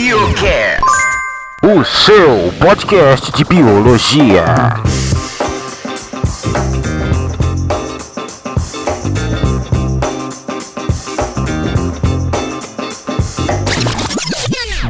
Biocast, o seu podcast de biologia.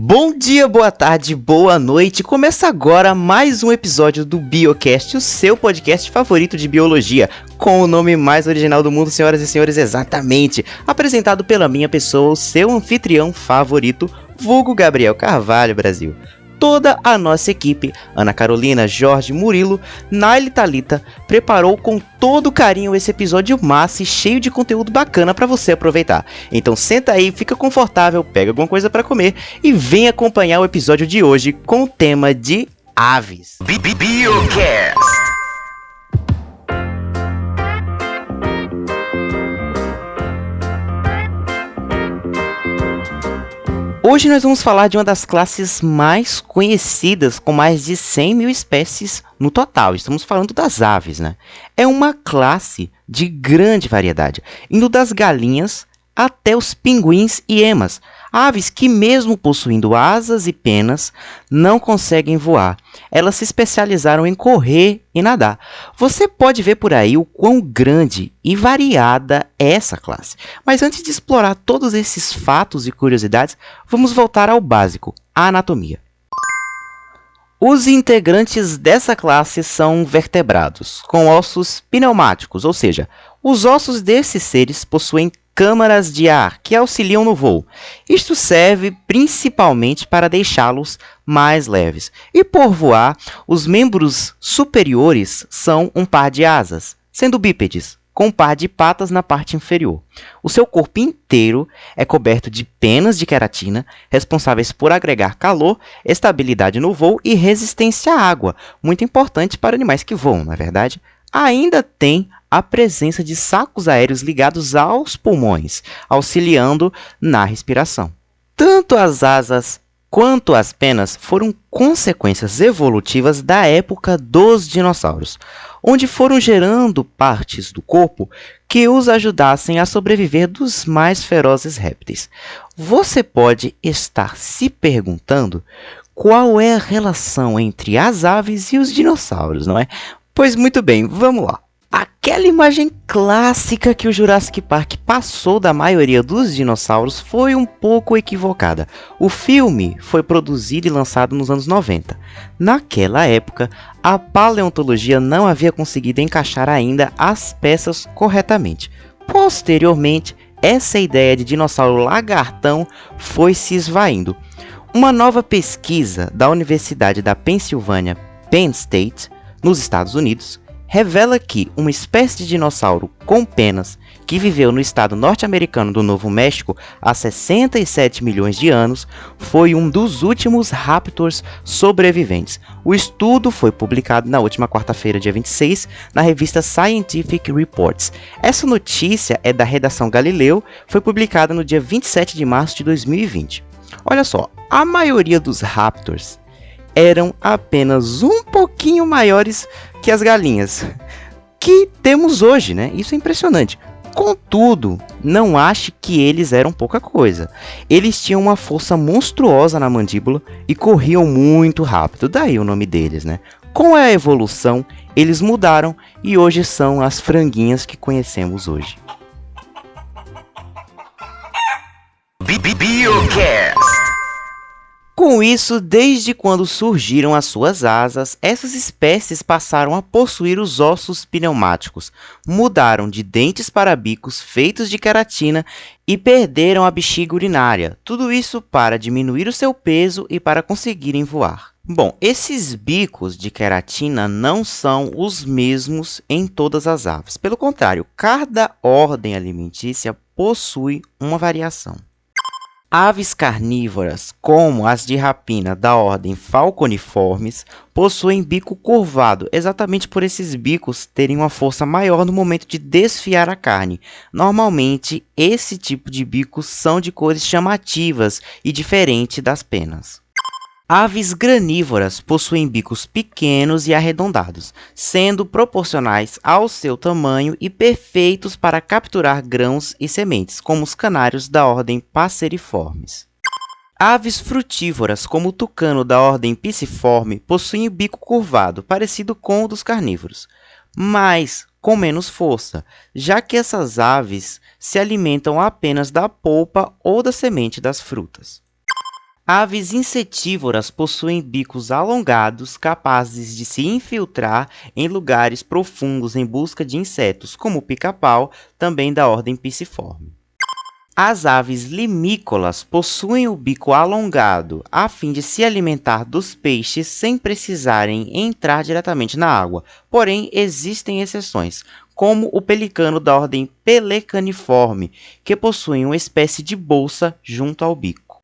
Bom dia, boa tarde, boa noite. Começa agora mais um episódio do Biocast, o seu podcast favorito de biologia, com o nome mais original do mundo, senhoras e senhores, exatamente. Apresentado pela minha pessoa, o seu anfitrião favorito, vulgo Gabriel Carvalho, Brasil. Toda a nossa equipe, Ana Carolina, Jorge, Murilo, Naile e Thalita, preparou com todo carinho esse episódio massa e cheio de conteúdo bacana para você aproveitar. Então senta aí, fica confortável, pega alguma coisa para comer e vem acompanhar o episódio de hoje com o tema de aves. Biocast. Hoje nós vamos falar de uma das classes mais conhecidas, com mais de 100 mil espécies no total. Estamos falando das aves, né? É uma classe de grande variedade, indo das galinhas até os pinguins e emas. Aves que, mesmo possuindo asas e penas, não conseguem voar. Elas se especializaram em correr e nadar. Você pode ver por aí o quão grande e variada é essa classe. Mas antes de explorar todos esses fatos e curiosidades, vamos voltar ao básico, a anatomia. Os integrantes dessa classe são vertebrados, com ossos pneumáticos, ou seja, os ossos desses seres possuem câmaras de ar que auxiliam no voo. Isto serve principalmente para deixá-los mais leves. E por voar, os membros superiores são um par de asas, sendo bípedes, com um par de patas na parte inferior. O seu corpo inteiro é coberto de penas de queratina, responsáveis por agregar calor, estabilidade no voo e resistência à água, muito importante para animais que voam, não é verdade? Ainda tem a presença de sacos aéreos ligados aos pulmões, auxiliando na respiração. Tanto as asas quanto as penas foram consequências evolutivas da época dos dinossauros, onde foram gerando partes do corpo que os ajudassem a sobreviver dos mais ferozes répteis. Você pode estar se perguntando qual é a relação entre as aves e os dinossauros, não é? Pois muito bem, vamos lá. Aquela imagem clássica que o Jurassic Park passou da maioria dos dinossauros foi um pouco equivocada. O filme foi produzido e lançado nos anos 90. Naquela época, a paleontologia não havia conseguido encaixar ainda as peças corretamente. Posteriormente, essa ideia de dinossauro lagartão foi se esvaindo. Uma nova pesquisa da Universidade da Pensilvânia, Penn State, nos Estados Unidos, revela que uma espécie de dinossauro com penas que viveu no estado norte-americano do Novo México há 67 milhões de anos foi um dos últimos raptors sobreviventes. O estudo foi publicado na última quarta-feira, dia 26, na revista Scientific Reports. Essa notícia é da redação Galileu, foi publicada no dia 27 de março de 2020. Olha só, a maioria dos raptors eram apenas um pouquinho maiores que as galinhas que temos hoje, né? Isso é impressionante. Contudo, não ache que eles eram pouca coisa. Eles tinham uma força monstruosa na mandíbula e corriam muito rápido, daí o nome deles, né? Com a evolução, eles mudaram e hoje são as franguinhas que conhecemos hoje. Biocast. Com isso, desde quando surgiram as suas asas, essas espécies passaram a possuir os ossos pneumáticos, mudaram de dentes para bicos feitos de queratina e perderam a bexiga urinária. Tudo isso para diminuir o seu peso e para conseguirem voar. Bom, esses bicos de queratina não são os mesmos em todas as aves. Pelo contrário, cada ordem alimentícia possui uma variação. Aves carnívoras, como as de rapina da ordem Falconiformes, possuem bico curvado, exatamente por esses bicos terem uma força maior no momento de desfiar a carne. Normalmente, esse tipo de bicos são de cores chamativas e diferente das penas. Aves granívoras possuem bicos pequenos e arredondados, sendo proporcionais ao seu tamanho e perfeitos para capturar grãos e sementes, como os canários da ordem Passeriformes. Aves frutívoras, como o tucano da ordem Pisciforme, possuem o bico curvado, parecido com o dos carnívoros, mas com menos força, já que essas aves se alimentam apenas da polpa ou da semente das frutas. Aves insetívoras possuem bicos alongados capazes de se infiltrar em lugares profundos em busca de insetos, como o pica-pau, também da ordem Pisciforme. As aves limícolas possuem o bico alongado a fim de se alimentar dos peixes sem precisarem entrar diretamente na água, porém existem exceções, como o pelicano da ordem Pelecaniforme, que possui uma espécie de bolsa junto ao bico.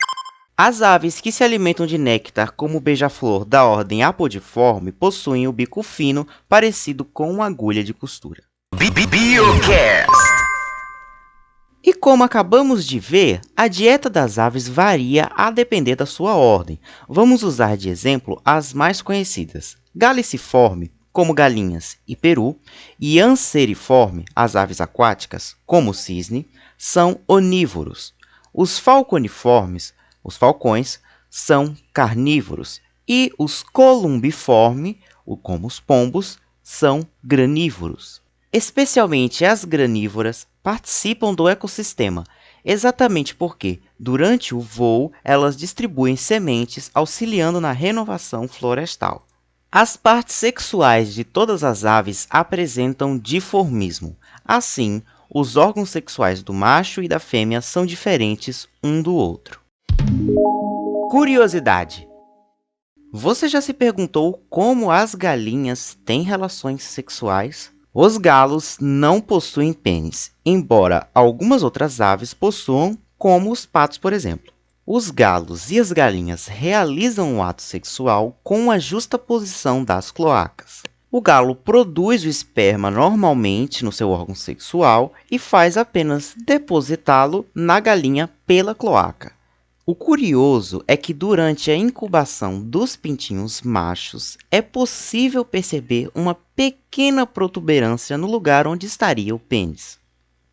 As aves que se alimentam de néctar, como o beija-flor da ordem Apodiforme, possuem o bico fino, parecido com uma agulha de costura. BioCast. E como acabamos de ver, a dieta das aves varia a depender da sua ordem. Vamos usar de exemplo as mais conhecidas. Galiciforme, como galinhas e peru, e Anseriforme, as aves aquáticas, como o cisne, são onívoros. Os falconiformes, os falcões, são carnívoros, e os columbiformes, como os pombos, são granívoros. Especialmente as granívoras participam do ecossistema, exatamente porque, durante o voo, elas distribuem sementes, auxiliando na renovação florestal. As partes sexuais de todas as aves apresentam dimorfismo. Assim, os órgãos sexuais do macho e da fêmea são diferentes um do outro. Curiosidade: você já se perguntou como as galinhas têm relações sexuais? Os galos não possuem pênis, embora algumas outras aves possuam, como os patos, por exemplo. Os galos e as galinhas realizam o ato sexual com a justa posição das cloacas. O galo produz o esperma normalmente no seu órgão sexual e faz apenas depositá-lo na galinha pela cloaca. O curioso é que durante a incubação dos pintinhos machos é possível perceber uma pequena protuberância no lugar onde estaria o pênis.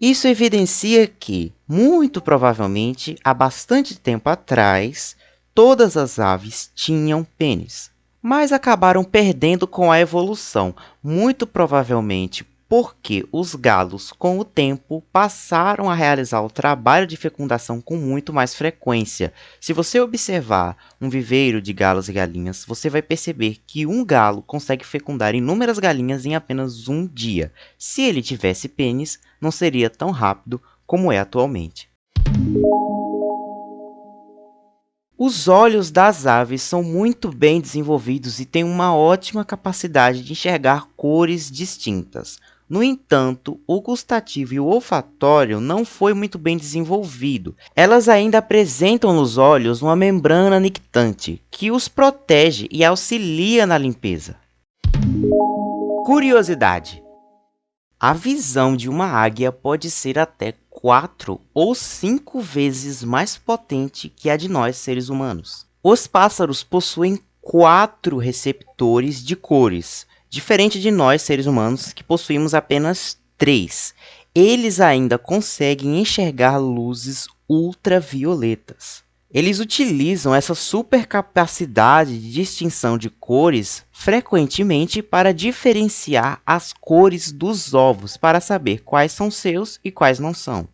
Isso evidencia que, muito provavelmente, há bastante tempo atrás, todas as aves tinham pênis, mas acabaram perdendo com a evolução, muito provavelmente porque os galos, com o tempo, passaram a realizar o trabalho de fecundação com muito mais frequência. Se você observar um viveiro de galos e galinhas, você vai perceber que um galo consegue fecundar inúmeras galinhas em apenas um dia. Se ele tivesse pênis, não seria tão rápido como é atualmente. Os olhos das aves são muito bem desenvolvidos e têm uma ótima capacidade de enxergar cores distintas. No entanto, o gustativo e o olfatório não foi muito bem desenvolvido. Elas ainda apresentam nos olhos uma membrana nictante, que os protege e auxilia na limpeza. Curiosidade: a visão de uma águia pode ser até 4 ou 5 vezes mais potente que a de nós, seres humanos. Os pássaros possuem 4 receptores de cores, diferente de nós, seres humanos, que possuímos apenas 3. Eles ainda conseguem enxergar luzes ultravioletas. Eles utilizam essa supercapacidade de distinção de cores frequentemente para diferenciar as cores dos ovos, para saber quais são seus e quais não são.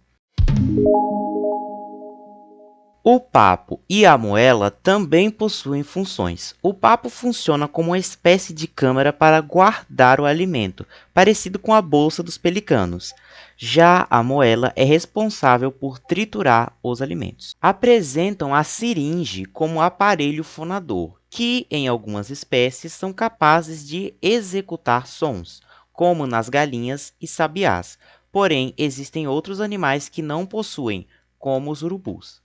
O papo e a moela também possuem funções. O papo funciona como uma espécie de câmara para guardar o alimento, parecido com a bolsa dos pelicanos. Já a moela é responsável por triturar os alimentos. Apresentam a siringe como aparelho fonador, que em algumas espécies são capazes de executar sons, como nas galinhas e sabiás. Porém, existem outros animais que não possuem, como os urubus.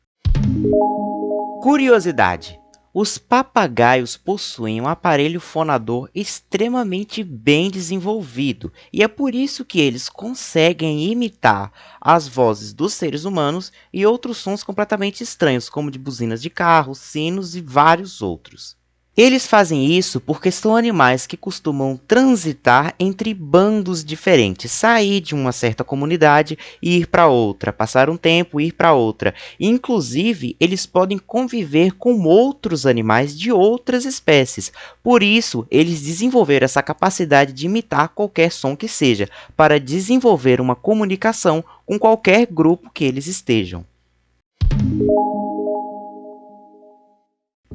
Curiosidade: os papagaios possuem um aparelho fonador extremamente bem desenvolvido e é por isso que eles conseguem imitar as vozes dos seres humanos e outros sons completamente estranhos, como de buzinas de carros, sinos e vários outros. Eles fazem isso porque são animais que costumam transitar entre bandos diferentes, sair de uma certa comunidade e ir para outra, passar um tempo e ir para outra. Inclusive, eles podem conviver com outros animais de outras espécies. Por isso, eles desenvolveram essa capacidade de imitar qualquer som que seja, para desenvolver uma comunicação com qualquer grupo que eles estejam.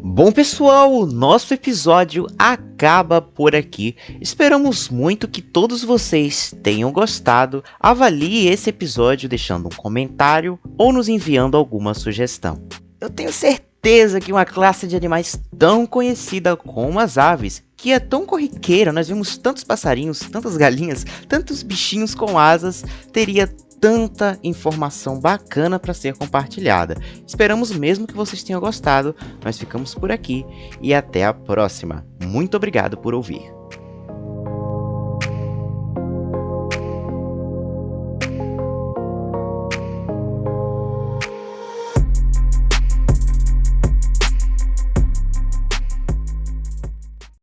Bom, pessoal, o nosso episódio acaba por aqui. Esperamos muito que todos vocês tenham gostado. Avalie esse episódio deixando um comentário ou nos enviando alguma sugestão. Eu tenho certeza que uma classe de animais tão conhecida como as aves, que é tão corriqueira, nós vemos tantos passarinhos, tantas galinhas, tantos bichinhos com asas, teria tanta informação bacana para ser compartilhada. Esperamos mesmo que vocês tenham gostado. Nós ficamos por aqui e até a próxima. Muito obrigado por ouvir.